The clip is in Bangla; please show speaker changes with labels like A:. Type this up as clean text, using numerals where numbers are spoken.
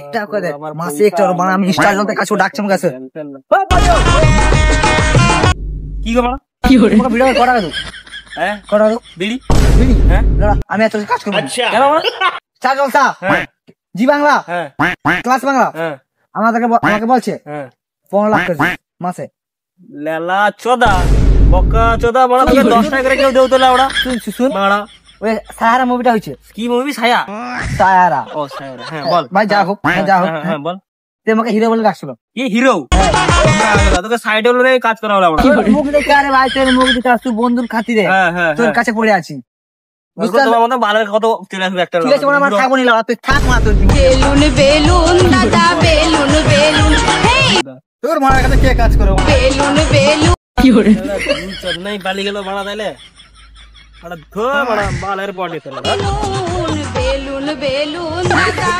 A: একটা করে দে মাসে একটা বানা আমি স্টার জলতে কাছে ডাকছে আমার কাছে
B: কি গো বাড়া
A: কি করে তোমাকে ভিডিও করা দাও
B: হ্যাঁ
A: করা দাও
B: বিড়ি
A: বিড়ি
B: হ্যাঁ
A: দাঁড়া আমি এত কাজ করব
B: আচ্ছা কেন বাড়া
A: স্টার জলসা
B: হ্যাঁ
A: জি বাংলা
B: হ্যাঁ
A: ক্লাস বাংলা
B: হ্যাঁ
A: আমাকে বলছে
B: হ্যাঁ
A: 15 লাখ করে মাসে
B: লেলা চোদা বকা চোদা বাড়া তোকে 10 টাকা করে কেউ দেও তো লাউড়া
A: শুন
B: বাড়া
A: ওই সাহারা মুভিটা হইছে
B: কি মুভি ছায়া
A: সাহারা
B: ও ছায়া হ্যাঁ বল
A: ভাই যা হোক যা হোক
B: হ্যাঁ বল
A: তুই আমাকে হিরো বলে ডাকছিল
B: কি হিরো তোকে সাইডে বলে কাজ করা হলো আমরা
A: মুখ দেখে আরে ভাই তোর মুখ দেখে তুই বন্ধুর খাতিরে
B: হ্যাঁ হ্যাঁ
A: তোর কাছে পড়ে আছি
B: বুঝতে তোমার মত বালের কত চলে আসবে একটা
A: ঠিক আছে আমার থাকবো নি লাগা তুই থাক না তোর
C: বেলুন বেলুন দাদা বেলুন বেলুন
A: তোর মার কাছে কে কাজ করে
C: বেলুন বেলুন
B: কি করে নাই বালি গেল বাড়া তাইলে আরে ধো বাড়া বালের বডি তোর
C: বেলুন বেলুন দাদা